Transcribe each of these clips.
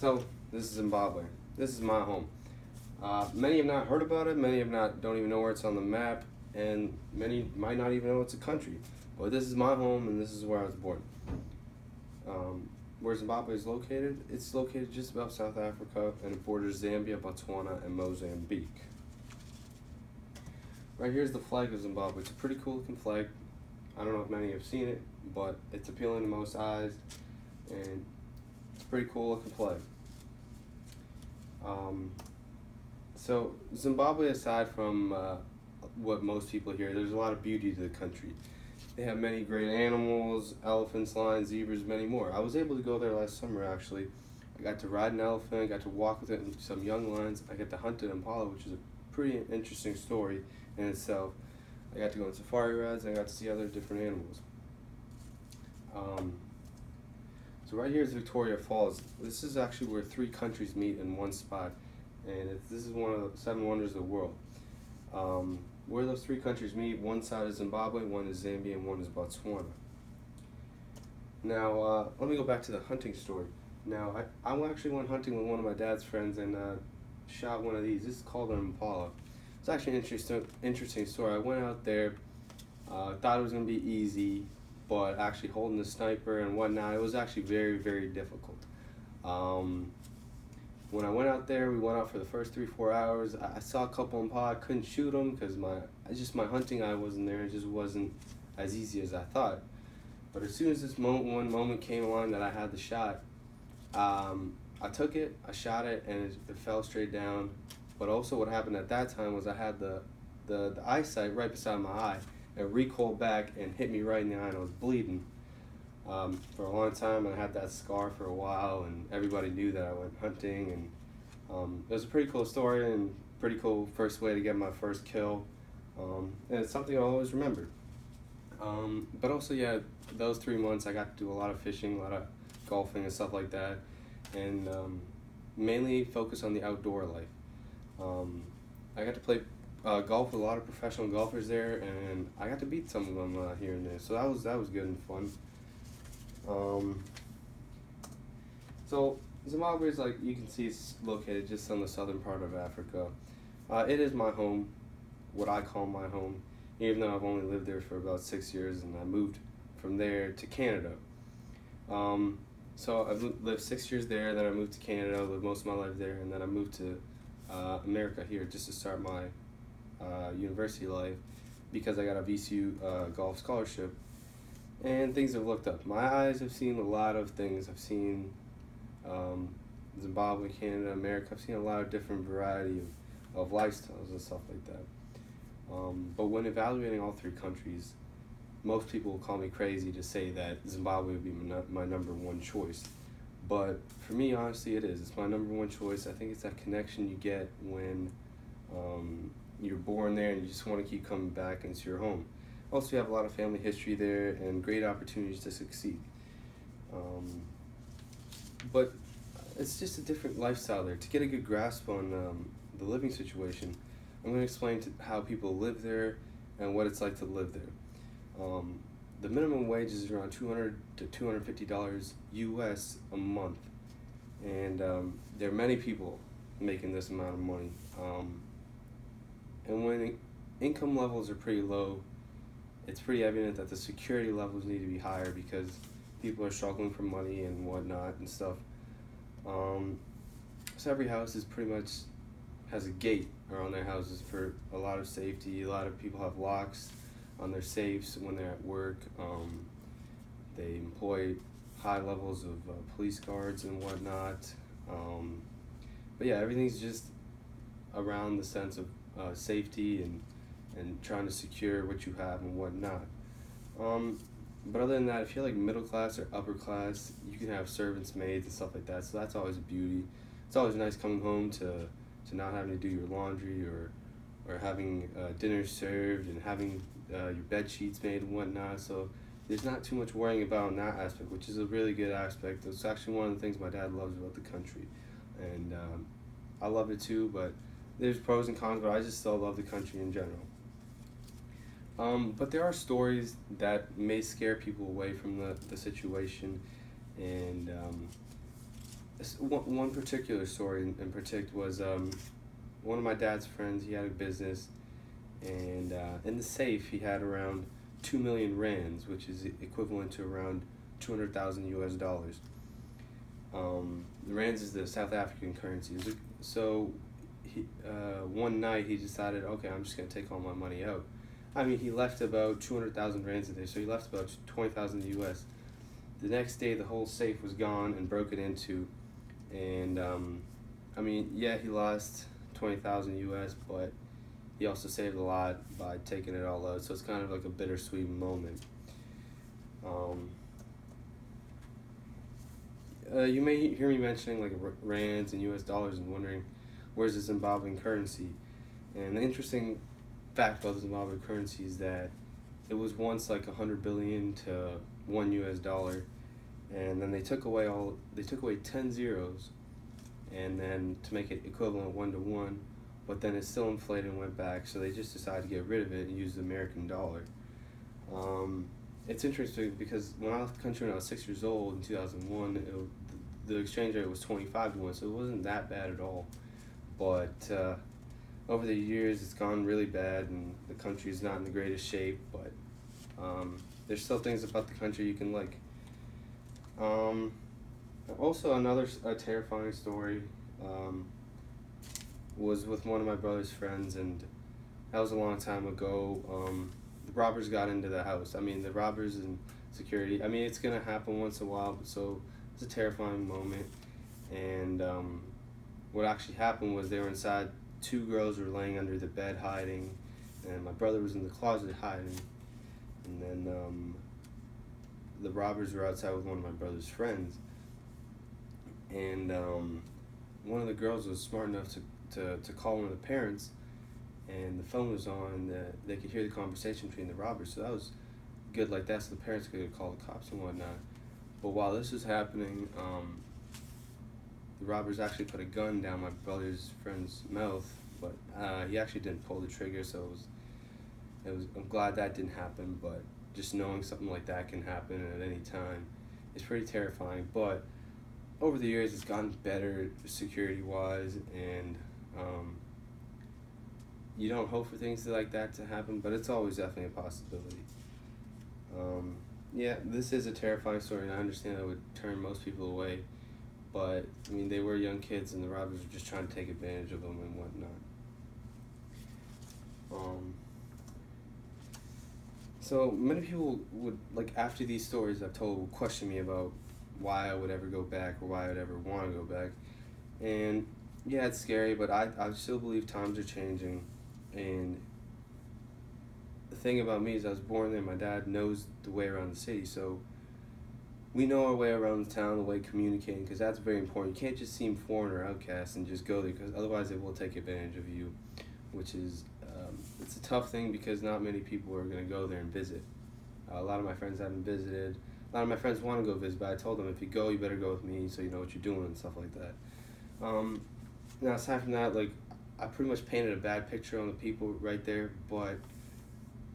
So this is Zimbabwe. This is my home. Many have not heard about it. Many have not don't even know where it's on the map, and many might not even know it's a country. But this is my home, and this is where I was born. Where Zimbabwe is located, it's located just above South Africa, and it borders Zambia, Botswana, and Mozambique. Right here's the flag of Zimbabwe. It's a pretty cool looking flag. I don't know if many have seen it, but it's appealing to most eyes, and it's a pretty cool looking flag. So Zimbabwe, aside from what most people hear, there's a lot of beauty to the country. They have many great animals, elephants, lions, zebras, many more. I was able to go there last summer actually. I got to ride an elephant, I got to walk with it and some young lions. I got to hunt an impala, which is a pretty interesting story in itself. I got to go on safari rides and I got to see other different animals. So right here is Victoria Falls. This is actually where 3 countries meet in one spot, and this is one of the 7 wonders of the world. Where those 3 countries meet, one side is Zimbabwe, one is Zambia, and one is Botswana. Now, let me go back to the hunting story. Now, I actually went hunting with one of my dad's friends and shot one of these. This is called an impala. It's actually an interesting story. I went out there, thought it was going to be easy, but actually holding the sniper and whatnot, it was actually very, very difficult. When I went out there, we went out for the first 3-4 hours. I saw a couple impala. I couldn't shoot them because my hunting eye wasn't there. It just wasn't as easy as I thought. But as soon as one moment came along that I had the shot, I took it, I shot it, and it fell straight down. But also what happened at that time was I had the eyesight right beside my eye. It recoiled back and hit me right in the eye, and I was bleeding. For a long time, I had that scar for a while, and everybody knew that I went hunting, and it was a pretty cool story and pretty cool first way to get my first kill, and it's something I'll always remember. But also, yeah, those 3 months I got to do a lot of fishing, a lot of golfing and stuff like that, and mainly focus on the outdoor life. I got to play golf with a lot of professional golfers there, and I got to beat some of them here and there, so that was good and fun. So Zimbabwe is, like you can see, it's located just on the southern part of Africa. It is my home, what I call my home, even though I've only lived there for about 6 years, and I moved from there to Canada. So I've lived 6 years there, then I moved to Canada, lived most of my life there, and then I moved to America here just to start my university life because I got a VCU golf scholarship. And things have looked up. My eyes have seen a lot of things. I've seen Zimbabwe, Canada, America. I've seen a lot of different variety of lifestyles and stuff like that. But when evaluating all 3 countries, most people will call me crazy to say that Zimbabwe would be my number 1 choice. But for me, honestly, it is. It's my number 1 choice. I think it's that connection you get when you're born there and you just want to keep coming back into your home. Also, you have a lot of family history there and great opportunities to succeed. But it's just a different lifestyle there. To get a good grasp on the living situation, I'm going to explain how people live there and what it's like to live there. The minimum wage is around $200 to $250 US a month, and there are many people making this amount of money. And when income levels are pretty low, it's pretty evident that the security levels need to be higher because people are struggling for money and whatnot and stuff. So every house is pretty much has a gate around their houses for a lot of safety. A lot of people have locks on their safes when they're at work. They employ high levels of police guards and whatnot. But yeah, everything's just around the sense of safety and trying to secure what you have and whatnot. But other than that, if you're like middle class or upper class, you can have servants, maids, and stuff like that. So that's always a beauty. It's always nice coming home to not having to do your laundry or having dinner served and having your bed sheets made and whatnot. So there's not too much worrying about in that aspect, which is a really good aspect. It's actually one of the things my dad loves about the country, and I love it too. But there's pros and cons, but I just still love the country in general. But there are stories that may scare people away from the situation, and one particular story in particular was one of my dad's friends. He had a business, and in the safe he had around 2 million rands, which is equivalent to around 200,000 US dollars. The rands is the South African currency. So one night he decided, okay, I'm just gonna take all my money out. I mean, he left about 200,000 rands a day, so he left about 20,000 US. The next day, the whole safe was gone and broken into, and I mean, yeah, he lost 20,000 US, but he also saved a lot by taking it all out. So it's kind of like a bittersweet moment. Um, you may hear me mentioning like rands and US dollars and wondering where's the Zimbabwean currency. And the interesting fact about the Zimbabwean currency is that it was once like 100 billion to one US dollar, and then they took away 10 zeros, and then to make it equivalent 1 to 1, but then it still inflated and went back, so they just decided to get rid of it and use the American dollar. It's interesting because when I left the country when I was 6 years old in 2001, the exchange rate was 25 to 1, so it wasn't that bad at all. But over the years, it's gone really bad, and the country is not in the greatest shape, but there's still things about the country you can like. Also, another terrifying story was with one of my brother's friends, and that was a long time ago. The robbers got into the house. I mean, the robbers and security. I mean, it's gonna happen once in a while, but so it's a terrifying moment. And what actually happened was they were inside. Two girls were laying under the bed hiding, and my brother was in the closet hiding. And then the robbers were outside with one of my brother's friends. And one of the girls was smart enough to call one of the parents, and the phone was on, and they could hear the conversation between the robbers. So that was good like that, so the parents could call the cops and whatnot. But while this was happening, the robbers actually put a gun down my brother's friend's mouth, but he actually didn't pull the trigger, so I'm glad that didn't happen. But just knowing something like that can happen at any time is pretty terrifying. But over the years, it's gotten better security-wise, and you don't hope for things like that to happen, but it's always definitely a possibility. Yeah, this is a terrifying story, and I understand that would turn most people away, but I mean, they were young kids, and the robbers were just trying to take advantage of them and whatnot. So many people would, like, after these stories I've told, would question me about why I would ever go back or why I would ever want to go back. And yeah, it's scary, but I still believe times are changing. And the thing about me is I was born there. My dad knows the way around the city, so we know our way around the town, the way communicating, because that's very important. You can't just seem foreign or outcast and just go there, because otherwise they will take advantage of you, which is it's a tough thing because not many people are going to go there and visit. A lot of my friends haven't visited. A lot of my friends want to go visit, but I told them, if you go, you better go with me so you know what you're doing and stuff like that. Now, aside from that, like, I pretty much painted a bad picture on the people right there, but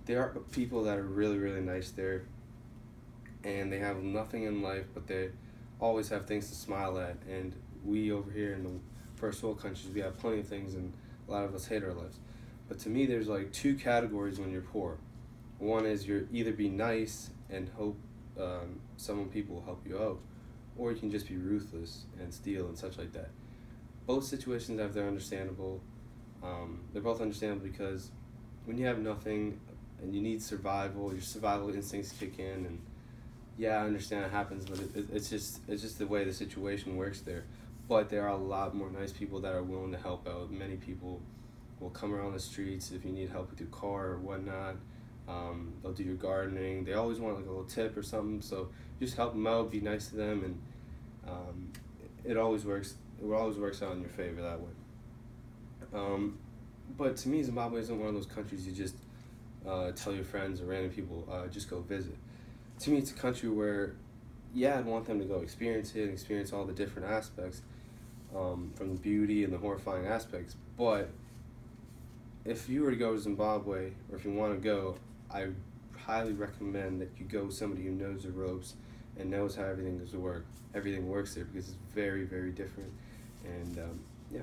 there are people that are really, really nice there, and they have nothing in life, but they always have things to smile at. And we over here in the first world countries, we have plenty of things, and a lot of us hate our lives. But to me, there's like two categories when you're poor. One is you're either be nice and hope people will help you out, or you can just be ruthless and steal and such like that. Both situations have their understandable. They're both understandable because when you have nothing and you need survival, your survival instincts kick in, and yeah, I understand it happens, but it's just the way the situation works there. But there are a lot more nice people that are willing to help out. Many people will come around the streets if you need help with your car or whatnot. They'll do your gardening. They always want like a little tip or something, so just help them out, be nice to them, and it always works. It always works out in your favor that way. But to me, Zimbabwe isn't one of those countries you just tell your friends or random people just go visit. To me, it's a country where, yeah, I'd want them to go experience it and experience all the different aspects, from the beauty and the horrifying aspects. But if you were to go to Zimbabwe, or if you want to go, I highly recommend that you go with somebody who knows the ropes and knows how everything works there, because it's very, very different. And yeah.